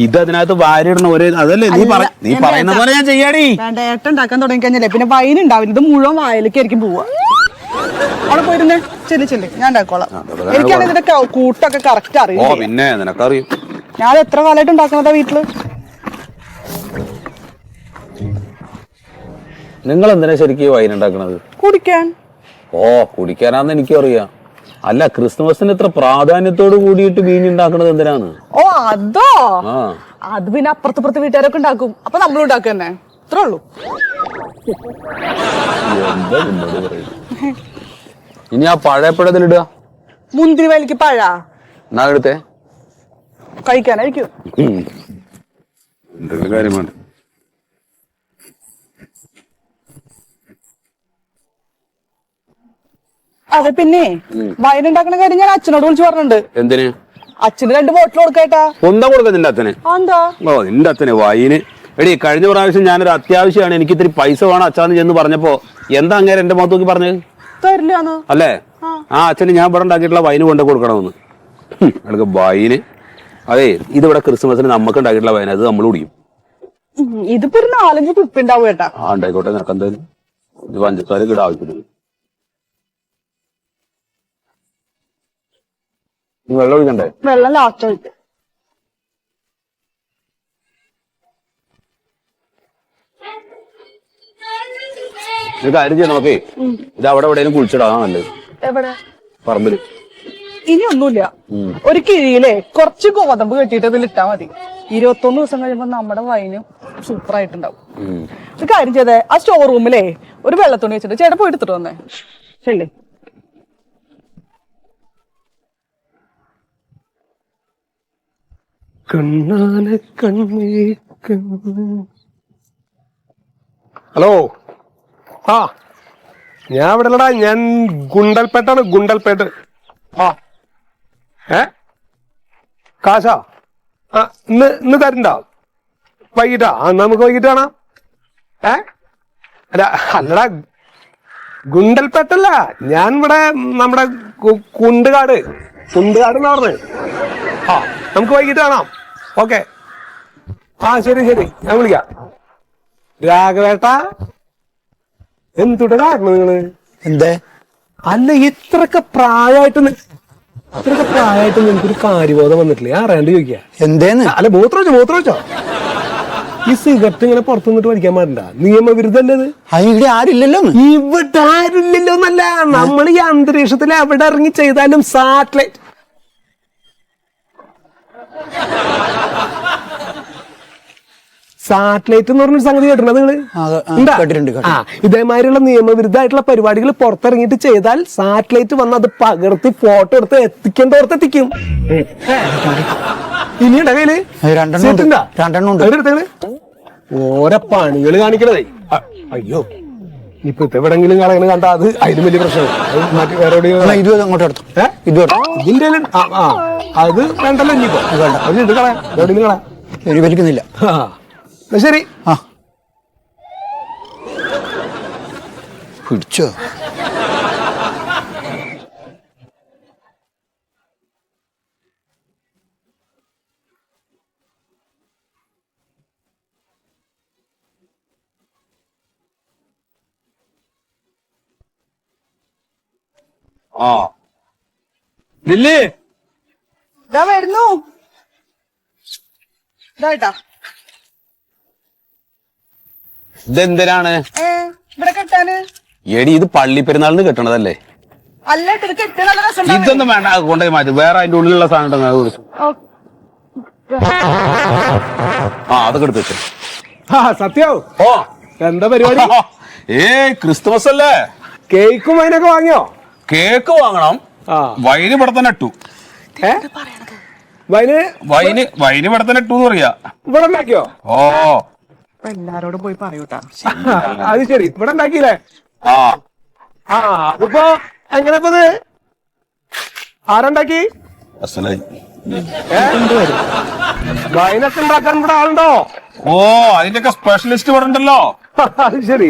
ഇതതിനകത്ത് വാരിയിടണ ഒരു അതല്ലേ നീ പറയുന്ന പോലെ ഞാൻ ചെയ്യാടി. വേണ്ട, ഏട്ടുണ്ടാക്കാൻ തുടങ്ങി കഴിഞ്ഞാലേ പിന്നെ വൈൻ ഉണ്ടാവില്ല. ഇത് മുഴുവൻ വായിലേക്കായിരിക്കും പോവാ. അവിടെ പോയിരുന്നേ, ചെല്ലി ഞാൻ ഉണ്ടാക്കോളാം. എനിക്കാണ് ഇതിന്റെ കൂട്ടൊക്കെ കറക്റ്റ് അറിയാം. പിന്നെ നിനക്കറിയും. ഞാൻ എത്ര കാലമായിട്ട് ഉണ്ടാക്കുന്നതാ വീട്ടില്. നിങ്ങൾ എന്തിനാ ശരിക്കും വൈൻ ഉണ്ടാക്കണത്? കുടിക്കാൻ. കുടിക്കാനാന്ന് എനിക്കും അറിയാം. അല്ല, ക്രിസ്മസിന് ഇത്ര പ്രാധാന്യത്തോട് കൂടിയിട്ട് വീഞ്ഞുണ്ടാക്കണത് എന്തിനാണ്? അതോ, അത് പിന്നെ അപ്പുറത്ത് വീട്ടുകാരൊക്കെ ഉണ്ടാക്കും, അപ്പൊ നമ്മളും ഉണ്ടാക്കുക തന്നെ, ഇത്രേ ഉള്ളൂ. ഇനി ആ പഴയപ്പഴത്തിലിടുക. മുന്തിരി വലിക്ക് പഴ എന്നാ എടുത്തേ, കഴിക്കാനായിരിക്കും. എന്തെങ്കിലും കാര്യമാണ്. അതെ, പിന്നെ വൈൻ ഉണ്ടാക്കുന്ന കാര്യം ഞാൻ അച്ഛനോട് വിളിച്ചു പറഞ്ഞിട്ടുണ്ട്. എന്തിന്? അച്ഛന് 2 ബോട്ടിൽ കൊടുക്കേട്ടാ. എന്താ കൊടുക്ക നിന്റെ അച്ഛന്? നിന്റെ അച്ഛന് വൈന്? എടി, കഴിഞ്ഞ പ്രാവശ്യം ഞാനൊരു അത്യാവശ്യമാണ്, എനിക്ക് ഇത്തിരി പൈസ വേണം അച്ഛാന്ന് ചെന്ന് പറഞ്ഞപ്പോ എന്താ അങ്ങനെ എന്റെ മുഖത്ത് നോക്കി പറഞ്ഞത്? തരില്ലാന്ന് അല്ലേ? ആ അച്ഛന് ഞാൻ ഇവിടെ ഉണ്ടാക്കിയിട്ടുള്ള വൈന് കൊണ്ട് കൊടുക്കണമെന്ന്. അയാൾക്ക് വൈന്, അതെ, ഇതിവിടെ ക്രിസ്മസിന് നമുക്ക് ഉണ്ടാക്കിയിട്ടുള്ള വൈൻ, അത് നമ്മൾ കുടിക്കും. ഇതിപ്പോ ഒരു 4-5 കുപ്പി ഉണ്ടാവും കേട്ടാ. ഉണ്ടായിക്കോട്ടെ, നിനക്ക് എന്തായാലും ഇത് പഞ്ചസാര കിട ആവശ്യമില്ല. വെള്ളം ഒഴിക്കണ്ടേ? വെള്ളം ലാസ്റ്റ് ഒഴിക്കും. ഇത് കാര്യം ചെയ്യാം, നോക്കേ, ഇത് അവിടെ എവിടെയും കുഴിച്ചിടാ നല്ലത്. എവിടെ? പറമ്പില്. ഇനി ഒന്നുമില്ല, ഒരു കിഴിയിലെ കുറച്ച് ഗോതമ്പ് കെട്ടിയിട്ട് ഇതിൽ ഇട്ടാ മതി. 21 ദിവസം കഴിയുമ്പോ നമ്മുടെ വൈന് സൂപ്പർ ആയിട്ടുണ്ടാവും. ഒരു കാര്യം ചെയ്തേ, ആ സ്റ്റോർ റൂമിലെ ഒരു വെള്ളത്തുണി വെച്ചിട്ട് ചേട്ടൻ പോയി എടുത്തിട്ട് വന്നേ. ശരി. ഹലോ, ഞാൻ ഇവിടെ ഇല്ലടാ, ഞാൻ ഗുണ്ടൽപേട്ടാണ്. ഗുണ്ടൽപേട്ട്. കാശാ? ഇന്ന് തരണ്ട? വൈകിട്ടാ? നമുക്ക് വൈകിട്ട് കാണാം. അല്ലടാ, ഗുണ്ടൽപേട്ടല്ല, ഞാൻ ഇവിടെ നമ്മുടെ കുണ്ടുകാട് എന്നാ പറഞ്ഞത്. നമുക്ക് വൈകിട്ട് കാണാം. ഓക്കെ, ശരി, ഞാൻ വിളിക്കാം. രാഘവേട്ടാ, എന്തുടെ കാരണം നിങ്ങള്? എന്തേ? അല്ല, ഇത്രയൊക്കെ പ്രായമായിട്ട് നിങ്ങൾക്കൊരു കാര്യബോധം വന്നിട്ടില്ലേ? അറിയാണ്ട് ചോദിക്കാ. എന്തേന്ന്? അല്ല, മൂത്രം വെച്ചോ. ഈ സിഗരറ്റ് ഇങ്ങനെ പുറത്തു നിന്നിട്ട് വലിക്കാൻ പാടില്ല, നിയമവിരുദ്ധല്ലത്. ഇവിടെ ആരില്ലല്ലോ. ഇവിടെ ആരില്ലല്ലോ എന്നല്ല, നമ്മൾ ഈ അന്തരീക്ഷത്തിൽ എവിടെ ഇറങ്ങി ചെയ്താലും സാറ്റലൈറ്റ് എന്ന് പറഞ്ഞൊരു സംഗതി കേട്ടിട്ടുണ്ട് നിങ്ങള്? ഇതേമാതിരിയുള്ള നിയമവിരുദ്ധമായിട്ടുള്ള പരിപാടികൾ പുറത്തിറങ്ങിയിട്ട് ചെയ്താൽ സാറ്റലൈറ്റ് വന്ന് അത് പകർത്തി ഫോട്ടോ എടുത്ത് എത്തിക്കേണ്ടോർത്ത് എത്തിക്കും. ഇനിയുണ്ട കയ്യില്? ഓരോ പണികൾ കാണിക്കണതേ. അയ്യോ, ഇപ്പൊ എവിടെങ്കിലും കളയണ കണ്ട അത് അതിന് വലിയ പ്രശ്നമാണ്. വേറെ ഇതിന്റെ അത് വേണ്ടല്ലോ. ഇനിയിപ്പോ ഇത് കളയാം, എവിടെയും കളയാം. വലിക്കുന്നില്ല. ശരി, പിടിച്ചോ? ലില്ലി വരുന്നു. ഇതെന്തിനാണ്? ഇവിടെ കെട്ടാന്. എടി, ഇത് പള്ളി പെരുന്നാളിന് കെട്ടണതല്ലേ? അല്ല, ഇതൊന്നും വേണ്ട, കൊണ്ടുപോയി മാറ്റി. വേറെ അതിന്റെ ഉള്ളിലുള്ള സാധനം അതൊക്കെ എടുത്ത് വെച്ചു. സത്യോ? എന്താ പരിപാടി? ക്രിസ്തുമസ് അല്ലേ? കേക്കും വൈനൊക്കെ വാങ്ങിയോ? കേക്ക് വാങ്ങണം, വൈന് ഇവിടെ തന്നെ ഇട്ടു. വൈന് ഇവിടെ തന്നെ ഇട്ടു പറയാ. ഇവിടെ ഉണ്ടാക്കിയോ? എല്ലാരോടും പോയി പറയൂട്ടാ. അത് ശരി, ഇവിടെ ഉണ്ടാക്കിയില്ലേ? ഇപ്പൊ എങ്ങനെപ്പത് ആരുണ്ടാക്കി? വൈനൊക്കെ ഉണ്ടാക്കാൻ ഇവിടെ ആളുണ്ടോ? അതിന്റെയൊക്കെ സ്പെഷ്യലിസ്റ്റ് ഇവിടെ ഉണ്ടല്ലോ. അത് ശരി.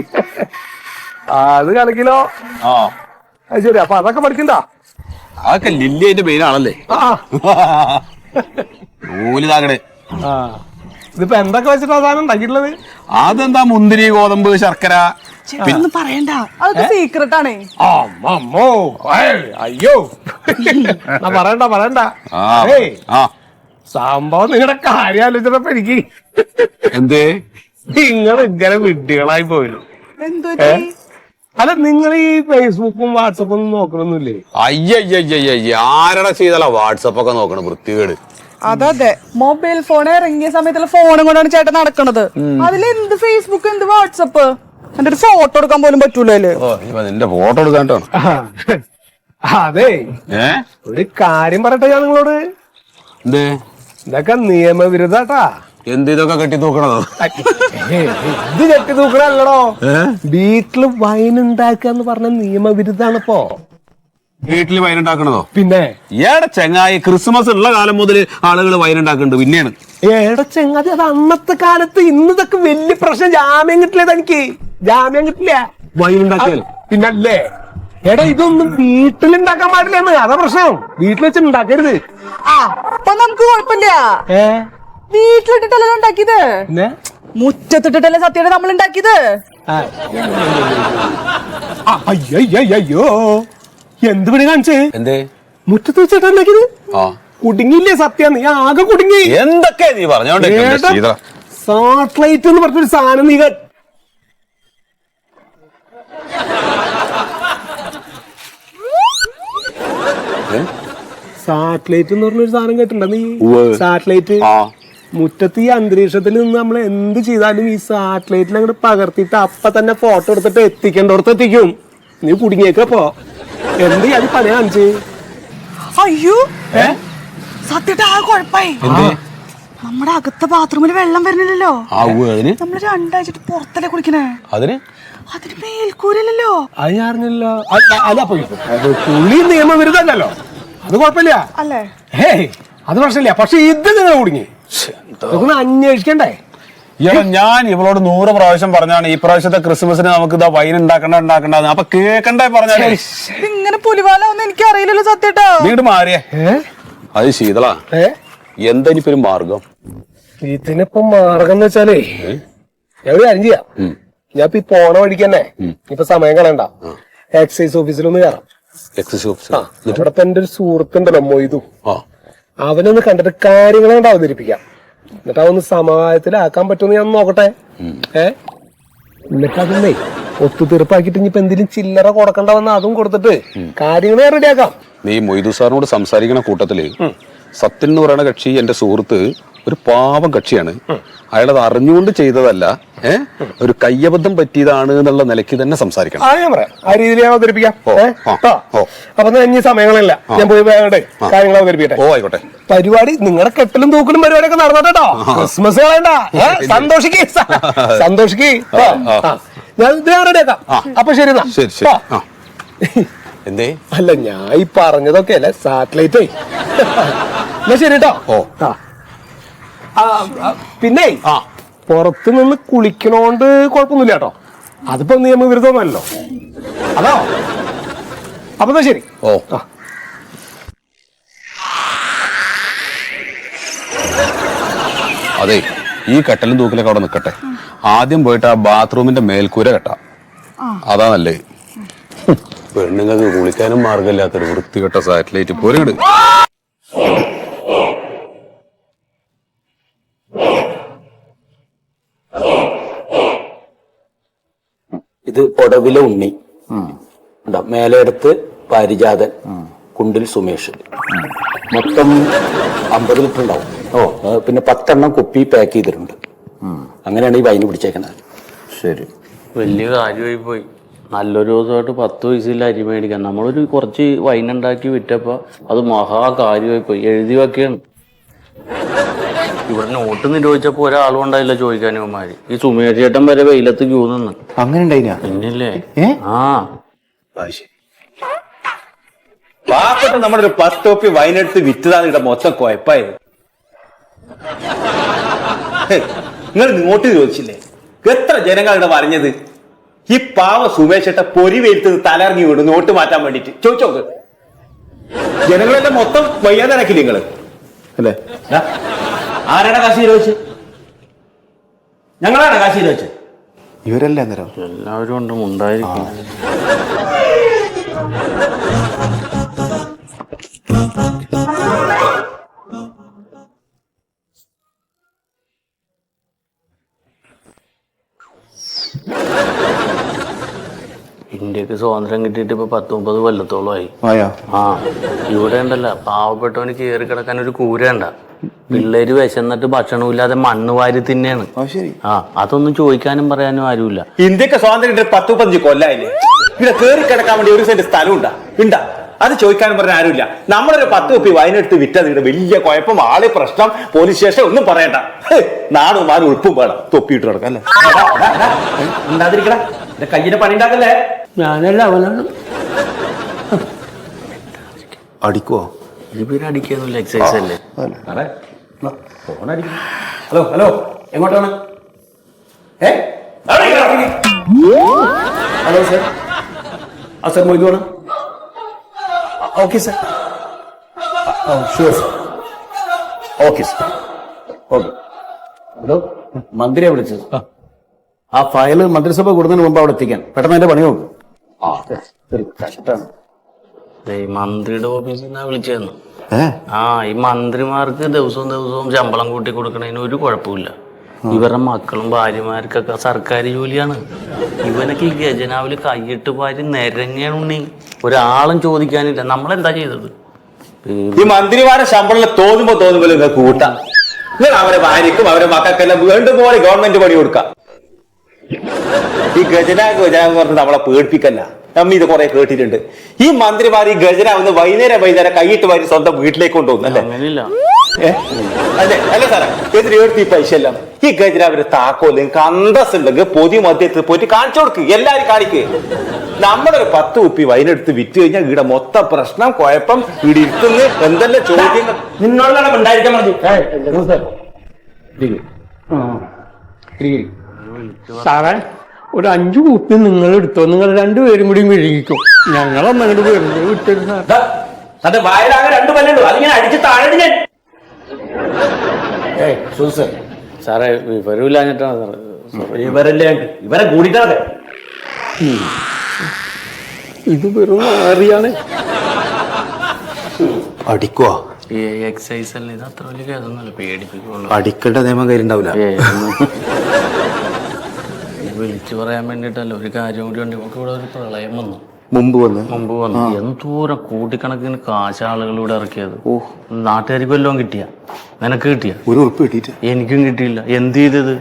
അത് കലക്കിലോ ആ അത് ശരി. അപ്പൊ അതൊക്കെ പഠിക്കണ്ട. അതൊക്കെ ലില്ലി അതിന്റെ മെയിൻ ആണല്ലേ. നൂലിതാകടെ. ആ ഇതിപ്പോ എന്തൊക്കെ വെച്ചിട്ടാ സാധനം ഉണ്ടാക്കിയിട്ടുള്ളത്? അതെന്താ മുന്തിരി, ഗോതമ്പ്, ശർക്കര. ഒന്നും പറയണ്ട, അതൊക്കെ സീക്രട്ട് ആണ്. അമ്മോ അയ്യോ പറയണ്ട പറയണ്ട. ഏയ് സംഭവം നിങ്ങളുടെ കാര്യം ആലോചിച്ചപ്പോ എനിക്ക് എന്തേ നിങ്ങൾ ഇങ്ങനെ വിഡ്ഢികളായി പോയില്ല. എന്തോ അല്ല നിങ്ങൾ ഈ ഫേസ്ബുക്കും വാട്സപ്പും ഒന്നും നോക്കണൊന്നുമില്ലേ? അയ്യയ്യയ്യ ആരുടെ ചെയ്തല്ല വാട്സപ്പ് ഒക്കെ നോക്കണം വൃത്തികേട്. അതെ, മൊബൈൽ ഫോൺ ഇറങ്ങിയ സമയത്തുള്ള ഫോണും കൊണ്ടാണ് ചേട്ടൻ നടക്കണത്. അതിലെന്ത് ഫേസ്ബുക്ക്, എന്ത് വാട്സപ്പ്, എന്റെ ഒരു ഫോട്ടോ എടുക്കാൻ പോലും പറ്റൂലേ. നിന്റെ ഫോട്ടോ എടുക്കാട്ടോ. അതെ, ഒരു കാര്യം പറയട്ടെ ഞാൻ നിങ്ങളോട്. എന്തേ? ഇതൊക്കെ നിയമവിരുദ്ധാട്ടാ. എന്ത് ഇതൊക്കെ കെട്ടി തൂക്കണതോ? ഇത് കെട്ടി തൂക്കണല്ലോ. വീട്ടില് വൈൻ ഉണ്ടാക്കാന്ന് പറഞ്ഞ നിയമവിരുദ്ധാണിപ്പോ. വീട്ടില് വൈൻ ഉണ്ടാക്കണതോ? പിന്നെ ഏടെ ചെങ്ങായി, ക്രിസ്മസ് ഉള്ള കാലം മുതൽ ആളുകൾ വൈൻ ഉണ്ടാക്കുന്നുണ്ട്. പിന്നെയാണ് ഏടെ ചെങ്ങാതി, അത് അന്നത്തെ കാലത്ത്. ഇന്നതൊക്കെ വലിയ പ്രശ്നം. ജാമ്യം കിട്ടില്ല, തനിക്ക് ജാമ്യം കിട്ടില്ല വൈൻ ഉണ്ടാക്കിയാൽ. പിന്നല്ലേ എടാ, ഇതൊന്നും വീട്ടിലുണ്ടാക്കാൻ പാടില്ലെന്ന്. അതാ പ്രശ്നം. വീട്ടിൽ വെച്ച് ഉണ്ടാക്കരുത്. അപ്പൊ നമുക്ക് കുഴപ്പമില്ല. വീട്ടിലിട്ടിട്ടല്ലോ ഉണ്ടാക്കിയത്, മുറ്റത്തിട്ടിട്ടല്ലേ സത്യയുടെ നമ്മൾ ഉണ്ടാക്കിയത്. അയ്യോ എന്ത് പണി കാണിച്ചേ? എന്തേ? മുറ്റത്ത് വെച്ചിട്ടാ ഉണ്ടാക്കിയത്. കുടുങ്ങിയില്ലേ സത്യം? നീ ആകെ കുടുങ്ങി. എന്തൊക്കെ നീ പറഞ്ഞോണ്ടേ. സാറ്റലൈറ്റ് എന്ന് പറഞ്ഞൊരു സാധനം നീ സാറ്റലൈറ്റ് എന്ന് പറഞ്ഞൊരു സാധനം കേട്ടിട്ടുണ്ടോ നീ? സാറ്റലൈറ്റ് മുറ്റത്ത് ഈ അന്തരീക്ഷത്തിൽ നിന്ന് നമ്മൾ എന്ത് ചെയ്താലും ഈ സാറ്റലൈറ്റിൽ അങ്ങോട്ട് പകർത്തിയിട്ട് അപ്പൊ തന്നെ ഫോട്ടോ എടുത്തിട്ട് എത്തിക്കേണ്ടോടത്ത് എത്തിക്കും. നീ കുടുങ്ങിയേക്കപ്പോ എന്ത് അത് പണി കാണിച്ച്? അയ്യോ സത്യത്തെ ആ കുഴപ്പായി. നമ്മുടെ അകത്തെ ബാത്റൂമിൽ വെള്ളം വരുന്നില്ലല്ലോ. നമ്മള് രണ്ടാഴ്ച പുറത്തല്ലേ കുളിക്കണേ. അതിന് മേൽക്കൂരല്ലോ. അത് ഞാൻ അറിഞ്ഞല്ലോ. അല്ല പുള്ളി നിയമവിരുദ്ധല്ലോ. അത് കുഴപ്പമില്ല അല്ലേ? അത് പ്രശ്നമില്ല. പക്ഷെ ഇത് നിങ്ങൾ കുടുങ്ങി. ഇതൊന്ന് അന്വേഷിക്കണ്ടേ? ഞാൻ ഇവളോട് 100 പ്രാവശ്യം പറഞ്ഞാണ് ഈ പ്രാവശ്യത്തെ ക്രിസ്മസിന് നമുക്ക് ഇതാ വൈൻ ഉണ്ടാക്കണ്ട. അപ്പൊ കേക്കണ്ടേ പറഞ്ഞാലേ. ഇങ്ങനെ പുലിവാലൊന്നും എനിക്ക് അറിയില്ലല്ലോ സത്യട്ടോ. വീട് മാറിയേ. അത് ശീതള, എന്താ ഇനിയിപ്പോ മാർഗം? ഇതിനിപ്പോ മാർഗം എന്ന് വെച്ചാലേ ഞാൻ കാര്യം ചെയ്യാം. ഞാൻ ഇപ്പൊ ഈ പോണ വഴിക്ക് തന്നെ ഇപ്പൊ സമയം കളയണ്ട, എക്സൈസ് ഓഫീസിലൊന്ന് കയറാം. ഇവിടെ ഇപ്പൊ എന്റെ ഒരു സുഹൃത്തുണ്ടല്ലോ മൊയ്തു, അവനൊന്ന് കണ്ടിട്ട് കാര്യങ്ങൾ കൊണ്ട് അവതരിപ്പിക്കാം. എന്നിട്ട് അതൊന്ന് സമാധാനത്തിലാക്കാൻ പറ്റുമെന്ന് ഞാൻ നോക്കട്ടെ. എന്നിട്ട് അതൊന്നേ ഒത്തുതീർപ്പാക്കിട്ട് ഇനിയിപ്പോ എന്തെങ്കിലും ചില്ലറ കൊടുക്കണ്ട വന്ന അതും കൊടുത്തിട്ട് കാര്യങ്ങൾ റെഡിയാക്കാം. നീ മൊയ്തു സാറിനോട് സംസാരിക്കണ കൂട്ടത്തില് സത്യൻ എന്ന് പറയുന്ന കക്ഷി എന്റെ സുഹൃത്ത് ഒരു പാവം കക്ഷിയാണ്. അയാളത് അറിഞ്ഞുകൊണ്ട് ചെയ്തതല്ല, ഒരു കയ്യബദ്ധം പറ്റിയതാണ് എന്നുള്ള നിലയ്ക്ക് തന്നെ സംസാരിക്കണം. ആ രീതിയിൽ ഞാൻ അവതരിപ്പിക്കാം. അപ്പൊ ഇനി സമയങ്ങളില്ല, ഞാൻ പോയി വേഗം കാര്യങ്ങൾ അവതരിപ്പിക്കട്ടെ. ആയിക്കോട്ടെ. പരിപാടി നിങ്ങളുടെ കെട്ടലും തൂക്കലും പരിപാടിയൊക്കെ നടന്നോട്ടോ. ക്രിസ്മസ് കളയണ്ട, സന്തോഷിക്ക് സന്തോഷിക്ക്. ഞാൻ ഇത് റെഡിയാക്കാം. അപ്പൊ ശരി. എന്തേ? അല്ല ഞാൻ ഈ പറഞ്ഞതൊക്കെ അല്ലേ സാറ്റലൈറ്റ്. എന്നാ ശരി കേട്ടോ. പിന്നെ പുറത്തു നിന്ന് കുളിക്കണോണ്ട് കുഴപ്പമൊന്നുമില്ല കേട്ടോ. അതിപ്പോ നിയമവിരുദ്ധമല്ലോ. അതോ? അപ്പൊ ശരി. അതെ, ഈ കെട്ടലും തൂക്കലൊക്കെ അവിടെ നിൽക്കട്ടെ. ആദ്യം പോയിട്ട് ആ ബാത്റൂമിന്റെ മേൽക്കൂര കെട്ടാം. അതാ നല്ലത്. പെണ്ണുങ്ങൾക്ക് കുളിക്കാനും മാർഗമില്ലാത്തൊരു വൃത്തികെട്ട സാറ്റലൈറ്റ് പോരുണ്ട്. ഇത് ഒടവിലെ ഉണ്ണി, മേലെടുത്ത് പാരിജാതൻ, കുണ്ടിൽ സുമേഷ്. മൊത്തം 50 ലിറ്റർ ഉണ്ടാവും. പിന്നെ 10 എണ്ണം കുപ്പി പാക്ക് ചെയ്തിട്ടുണ്ട്. അങ്ങനെയാണ് ഈ വൈന് പിടിച്ചേക്കുന്നത്. ശരി, വലിയ കാര്യമായി പോയി. നല്ലൊരു ദിവസമായിട്ട് 10 പൈസയിൽ അരി മേടിക്കാൻ നമ്മളൊരു കുറച്ച് വൈൻ ഉണ്ടാക്കി വിറ്റപ്പോ അത് മഹാകാര്യമായി പോയി. എഴുതി വെക്കുകയാണ്. ഇവിടെ നോട്ട് നിരോധിച്ചപ്പോ ഒരാളും ഉണ്ടായില്ല ചോദിക്കാനുമാര്. ഈ സുമേഷ് ചേട്ടൻ വരെ വെയിലത്ത് ക്യൂ നിന്ന്. അങ്ങനെ ഉണ്ടായിനാ? പിന്നില്ലേ. പാവപ്പെട്ട നമ്മുടെ ഒരു 10 കോപ്പി വൈനെടുത്ത് വിറ്റതാണ് ഇവിടെ മൊത്തം കുഴപ്പായത്. നിങ്ങൾ നോട്ട് ചോദിച്ചില്ലേ? എത്ര ജനങ്ങൾ ഇവിടെ പറഞ്ഞത്? ഈ പാവ സുമേഷേട്ട പൊരി വെയിലത്ത് തലയിറങ്ങി വീണ് നോട്ട് മാറ്റാൻ വേണ്ടിട്ട് ചോദിച്ചോക്ക്. ജനങ്ങളെല്ലാം മൊത്തം വയ്യാതെ ഇറക്കില്ല നിങ്ങള് അല്ലേ? ആരാണ് കാശി വെച്ച്? ഞങ്ങളാണ് കാശി വെച്ച്. ഇവരല്ലേ അന്നേരം എല്ലാവരും ഉണ്ട് മുണ്ടായിരിക്കും. ഇന്ത്യക്ക് സ്വാതന്ത്ര്യം കിട്ടിയിട്ട് ഇപ്പൊ 10-30 കൊല്ലത്തോളമായി. ആ ഇവിടെ ഉണ്ടല്ല പാവപ്പെട്ടവന് കയറി കിടക്കാൻ ഒരു കൂര ഉണ്ട. പിള്ളേര് വിശന്നിട്ട് ഭക്ഷണമില്ലാതെ മണ്ണ് വാരി തിന്നെയാണ്. ആ അതൊന്നും ചോദിക്കാനും പറയാനും ആരുമില്ല. ഇന്ത്യക്ക് സ്വാതന്ത്ര്യം കിട്ടിയിട്ട് 10-15 കൊല്ലായില്ലേ? ഇവിടെ കയറി കിടക്കാൻ വേണ്ടി ഒരു സെന്റ് സ്ഥലം ഉണ്ടാ. അത് ചോദിക്കാനും പറഞ്ഞ ആരുമില്ല. നമ്മളൊരു 10 കുപ്പി വൈനെടുത്ത് വിറ്റത് ഇവിടെ വലിയ കുഴപ്പം, ആള് പ്രശ്നം, പോലീസ് സ്റ്റേഷൻ ഒന്നും പറയണ്ട. നാടും മാറും ഉൾപ്പും വേണം തൊപ്പിയിട്ട് കിടക്കാം അല്ലേ? ഉണ്ടാതിരിക്കട കയ്യിന്റെ പണി ഉണ്ടാക്കല്ലേ? ഞാനല്ല അവനാണ്. അടിക്കുവോ? ഇവര് അടിക്കൊന്നുമില്ല, എക്സസൈസ് അല്ലേ. ഹലോ ഹലോ, എങ്ങോട്ടാണ്? Hello sir. ആ സർ മൊയ്തുവാണ്. Okay sir. Sure sir. Okay sir. Okay. Hello, മന്ത്രിയെ വിളിച്ചത്. ആ ഫയല് മന്ത്രിസഭ കൂടുന്നതിന് മുമ്പ് അവിടെ എത്തിക്കാൻ പെട്ടെന്ന് എന്റെ പണി നോക്കും. കഷ്ടാണ്. മന്ത്രിയുടെ ഓഫീസിൽ നിന്നാ വിളിച്ചായിരുന്നു. ആ ഈ മന്ത്രിമാർക്ക് ദിവസവും ശമ്പളം കൂട്ടി കൊടുക്കണതിന് ഒരു കുഴപ്പമില്ല. ഇവരുടെ മക്കളും ഭാര്യമാർക്കൊക്കെ സർക്കാർ ജോലിയാണ്. ഇവനൊക്കെ ഈ ഖജനാവില് കൈയിട്ട് പാരി നിരങ്ങാണ് ഉണ്ണി. ഒരാളും ചോദിക്കാനില്ല. നമ്മളെന്താ ചെയ്തത്? ഈ മന്ത്രിമാരുടെ ശമ്പളം തോന്നുമ്പോ നിങ്ങൾക്ക് കൂട്ടാം. നിങ്ങൾ അവരെ ഭാര്യക്കും അവരെ മക്കൾക്കെല്ലാം വേണ്ടുപോലെ ഗവൺമെന്റ് പണി കൊടുക്കാം. ഈ ഗജനാഗ് പറഞ്ഞ് നമ്മളെ പേടിപ്പിക്കല്ല. നമ്മ ഇത് കുറെ കേട്ടിട്ടുണ്ട്. ഈ മന്ത്രിമാർ ഈ ഗജനാവുന്ന വൈകുന്നേരം കൈയിട്ട് വാരി സ്വന്തം വീട്ടിലേക്ക് കൊണ്ടുപോകും അല്ലേ? അല്ലേ അല്ലേ സാറേ? എതിരെടുത്ത് ഈ പൈസ എല്ലാം ഈ ഗജനാവിന്റെ താക്കോല് നിങ്ങൾക്ക് അന്തസ് ഉണ്ടെങ്കിൽ പൊതു മധ്യത്തിൽ പോയിട്ട് കാണിച്ചു കൊടുക്ക്. എല്ലാരും കാണിക്ക്. നമ്മളൊരു 10 കുപ്പി വൈനെടുത്ത് വിറ്റ് കഴിഞ്ഞാൽ ഇവിടെ മൊത്തം പ്രശ്നം, കുഴപ്പം, ഇവിടെ ഇരുത്തുന്ന എന്തെല്ലാം ചോദ്യങ്ങൾ നിന്നോടാണ് ഉണ്ടായിരിക്കാൻ മതി. സാറേ, ഒരു 5 കുപ്പി നിങ്ങൾ എടുത്തോ. നിങ്ങൾ രണ്ടുപേരും കൂടി വിഴുങ്ങിക്കും. ഞങ്ങളൊന്നങ്ങോട്ട് വെറുതെ വിട്ടൊരു സാർ. തന്റെ വായലാകെ 2 പല്ലുള്ളൂ. അതിങ്ങനെ അടിച്ച് താഴെ ഞാൻ. സാറേ വിവരമില്ലാഞ്ഞിട്ടാണ് സാറേ. ഇവരല്ലേ ഇവരെ കൂടിയിട്ടാണ്. ഇത് വെറും അറിയാണ്. അടിക്കുവോ? ഈ എക്സസൈസ് അല്ലേ, ഇത് അത്ര വലിയ കേസൊന്നുമല്ല. പേടിപ്പിക്കുള്ളൂ. അടിക്കേണ്ട നിയമം കയ്യിലുണ്ടാവില്ല. വിളിച്ചു പറയാൻ വേണ്ടിട്ടല്ല, ഒരു കാര്യം കൂടി ഉണ്ട്. നമുക്ക് ഇവിടെ ഒരു പ്രളയം വന്നു. മുമ്പ് വന്നു എന്തോരം കൂട്ടിക്കണക്കിന് കാശ് ആളുകൾ ഇവിടെ ഇറക്കിയത്. നാട്ടുകാർക്ക് വല്ലതും കിട്ടിയ? നിനക്ക് കിട്ടിയ? ഒരു ഉറപ്പ് കിട്ടിയിട്ട് എനിക്കും കിട്ടിയില്ല. എന്ത് ചെയ്തത്?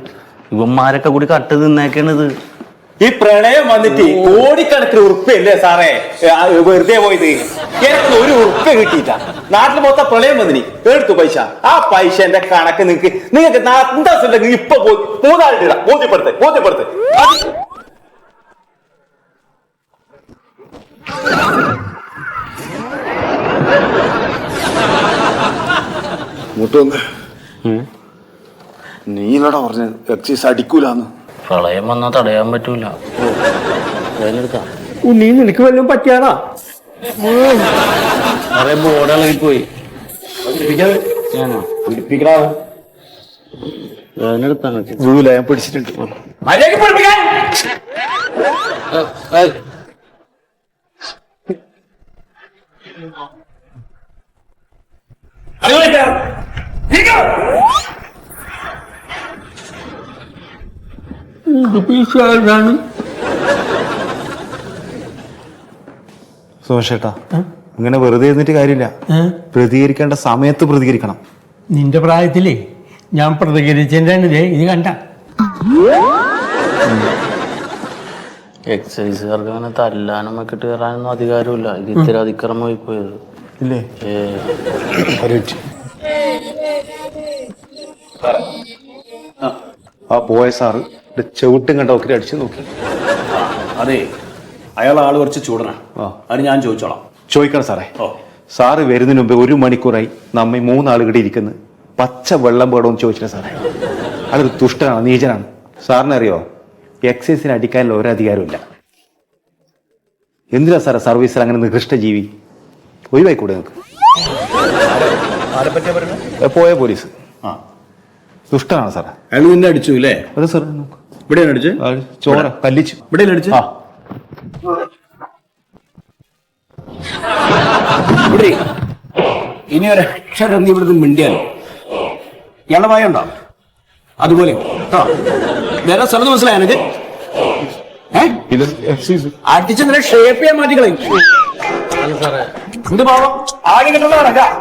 ഇവന്മാരൊക്കെ കൂടി കട്ട് തിന്നേക്കണത്. ഈ പ്രളയം വന്നിട്ട് കോടിക്കണക്കിന് ഉറുപ്പല്ലേ സാറേ വെറുതെ പോയത്? എനിക്ക് ഒരു ഉറുപ്പ കിട്ടിയില്ല. നാട്ടിൽ മൊത്തം പ്രളയം വന്നിനി. എടുത്തു പൈസ. ആ പൈസന്റെ കണക്ക് നിങ്ങൾക്ക് അന്തസ്സുണ്ടെങ്കിൽ ഇപ്പൊ പോയി 3 ആളിട്ടിടാം. ബോധ്യപ്പെടുത്ത്. നീലടാ പറഞ്ഞ എക്സൈസ് അടിക്കൂലെന്ന്. പ്രളയം വന്നാൽ തടയാൻ പറ്റൂല. നീ നിനക്ക് വല്ലതും പറ്റിയാടാ? കുറെ ബോർഡ് ഇളകിപ്പോയി. ഞാൻ പിടിച്ചിട്ടുണ്ട്. സുമേഷേട്ടാ, ഇങ്ങനെ വെറുതെ ഇരുന്നിട്ട് കാര്യമില്ല. പ്രതികരിക്കേണ്ട സമയത്ത് പ്രതികരിക്കണം. നിന്റെ പ്രായത്തിലേ ഞാൻ പ്രതികരിച്ചതിന്റെ ഇത് കണ്ട. എക്സൈസുകാർക്ക് അങ്ങനെ തല്ലാനും ഒക്കെ കയറാനൊന്നും അധികാരമില്ല. ഇത് ഇത്തിരി അതിക്രമമായി പോയത് ഇല്ലേ? ആ പോയ സാറ് ചെവിട്ടും കണ്ട ഒക്കെ അടിച്ചു നോക്കി. അതെ, അയാൾ ആള് കുറച്ച് ചൂടനാണ്. അത് ഞാൻ ചോദിച്ചോളാം. ചോദിക്കണം സാറേ. സാറ് വരുന്നതിന് മുമ്പ് 1 മണിക്കൂറായി നമ്മ 3 ആളുകൾ ഇരിക്കുന്നത്. പച്ച വെള്ളം വേണമെന്ന് ചോദിച്ചില്ല സാറേ. അതൊരു ദുഷ്ടനാണ്, നീചനാണ്. സാറിന് അറിയോ, എക്സൈസിന് അടിക്കാനുള്ള ഒരു അധികാരമില്ല. എന്തിനാ സാറേ സർവീസിൽ അങ്ങനെ നികൃഷ്ട ജീവി? ഒഴിവായിക്കൂടെ നിങ്ങൾക്ക്? ആരെ പറ്റിയാ പറയുന്നത്? പോയ പോലീസ് ആ, ദുഷ്ടനാണ് സാറേ. അയാൾ നിന്നെ അടിച്ചു അല്ലേ? അതെ സാർ, ഇവിടെയാണ് അടിച്ച്? ചോര കല്ലിച്ചു. ഇവിടെയാണ് അടിച്ച്? ആ, ഇവിടെ ഇനി ഒരക്ഷരം നീ ഇവിടുന്ന് മിണ്ടിയാലോ ഇയാളുടെ ഭയം ഉണ്ടോ? അതുപോലെ കേട്ടോ, വേറെ സ്ഥലത്ത് മനസ്സിലായ എനിക്ക് അടിച്ചെന്നെ ഷേപ്പ് ചെയ്യാൻ മാറ്റിക്കളയും. എന്ത് പാവം ആകെ കിട്ടുന്ന നടക്കാം,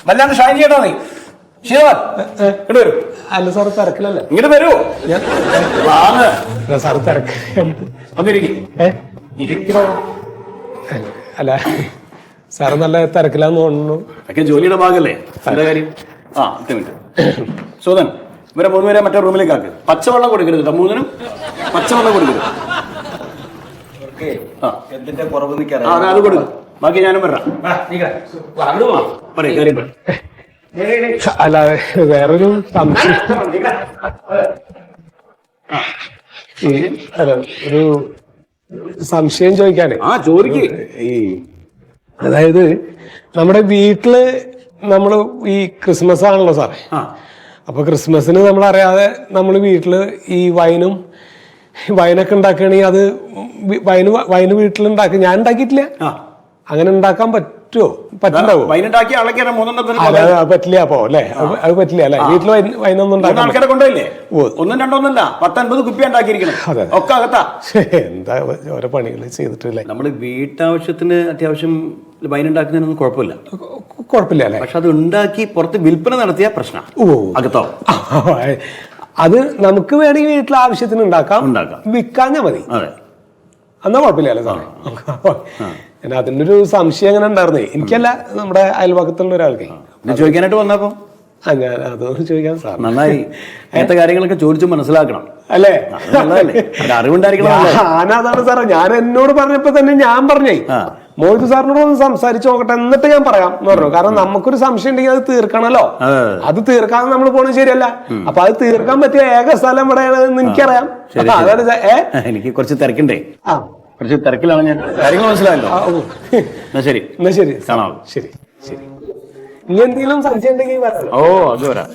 വല്ലാണ്ട് ഷൈൻ ചെയ്യട്ടോ നീ. ശിവൻ ഇങ്ങോട്ട് വരൂ. അല്ല സാർ തിരക്കിലല്ലേ? ഇങ്ങോട്ട് വരൂ. വാങ്ങ് സാർ തിരക്ക്. ഇരിക്കണോ? അല്ല സാറ് നല്ല തിരക്കിലാന്ന് തോന്നുന്നു. ഒക്കെ ജോലിയുടെ ഭാഗമല്ലേ, എന്താ കാര്യം? ആ, 10 മിനിറ്റ്. സോദൻ, ഇവരെ 3 പേരെ മറ്റേ റൂമിലേക്ക് ആക്ക്. പച്ചവെള്ളം കൊടുക്കരുത് കേട്ടോ, 3നും പച്ചവെള്ളം കൊടുക്കരുത്. എന്തിന്റെ കുറവ് നിൽക്കാറ്? അത് കൊടുക്കും, ബാക്കി ഞാനും വരാം. പറയും കാര്യം പറ. അല്ല വേറൊരു സംശയം. അല്ല ഒരു സംശയം ചോദിക്കാനേ. ആ, ചോദിക്ക്. അതായത് നമ്മുടെ വീട്ടില് നമ്മള് ഈ ക്രിസ്മസ് ആണല്ലോ സാറേ. അപ്പൊ ക്രിസ്മസിന് നമ്മൾ അറിയാതെ നമ്മൾ വീട്ടില് ഈ വൈനൊക്കെ ഉണ്ടാക്കുകയാണെങ്കിൽ അത് വൈന് വീട്ടിലുണ്ടാക്കി ഞാൻ ഉണ്ടാക്കിയിട്ടില്ല. അങ്ങനെ ഉണ്ടാക്കാൻ പറ്റുമോ? പറ്റുണ്ടാവോ? വൈനുണ്ടാക്കി അളക്കാണ് 3 അത് പറ്റില്ല അപ്പോ അല്ലേ? അത് പറ്റില്ല അല്ലെ? വീട്ടിൽ വൈനൊന്നും ഉണ്ടാക്കാൻ ആൾക്കാരെ കൊണ്ടുപോയില്ലേ? 1 2 ഒന്നല്ല, 10-50 കുപ്പി ഉണ്ടാക്കിയിരിക്കണം. ഒക്കെ അകത്താ. എന്താ ഓരോ പണികൾ ചെയ്തിട്ടില്ലേ? നമ്മള് വീട്ടാവശ്യത്തിന് അത്യാവശ്യം വൈനുണ്ടാക്കുന്നതിനൊന്നും കുഴപ്പമില്ല, കുഴപ്പമില്ല അല്ലെ? പക്ഷെ അത് ഉണ്ടാക്കി പുറത്ത് വിൽപ്പന നടത്തിയ പ്രശ്നം അകത്തോ. അത് നമുക്ക് വേണമെങ്കിൽ വീട്ടിലെ ആവശ്യത്തിന് ഉണ്ടാക്കാം, വിൽക്കാഞ്ഞാ മതി. എന്നാ കുഴപ്പമില്ല അല്ലേ സാറേ? അതിന്റെ ഒരു സംശയം അങ്ങനെ ഉണ്ടായിരുന്നേ. എനിക്കല്ല, നമ്മുടെ അയൽപക്കത്തുള്ള ഒരാൾക്ക് ചോദിക്കാനായിട്ട് വന്നപ്പോ ഞാൻ അതൊന്നും ചോദിക്കാൻ സാർ. നന്നായി, അങ്ങനത്തെ കാര്യങ്ങളൊക്കെ ചോദിച്ചു മനസ്സിലാക്കണം അല്ലേ? അറിവുണ്ടായിരിക്കണം. ഞാനതാണ് സാറേ, ഞാൻ എന്നോട് പറഞ്ഞപ്പോ തന്നെ ഞാൻ പറഞ്ഞേ മോഹിത് സാറിനോട് ഒന്ന് സംസാരിച്ചു നോക്കട്ടെ, എന്നിട്ട് ഞാൻ പറയാം എന്ന് പറഞ്ഞു. കാരണം നമുക്കൊരു സംശയം ഉണ്ടെങ്കിൽ അത് തീർക്കണല്ലോ. അത് തീർക്കാതെ നമ്മൾ പോണത് ശരിയല്ല. അപ്പൊ അത് തീർക്കാൻ പറ്റിയ ഏക സ്ഥലം എവിടെയാണെന്ന് എനിക്കറിയാം. എനിക്ക് കുറച്ച് തിരക്കുണ്ടേ, കുറച്ച് തിരക്കിലാണ് ഞാൻ. കാര്യങ്ങൾ മനസ്സിലായല്ലോ? എന്നാ ശരി, എന്നാ ശരി, കാണാം. ശരി ശരി. ഇനി എന്തെങ്കിലും സംശയം ഉണ്ടെങ്കിൽ ഓ, അത് വരാം.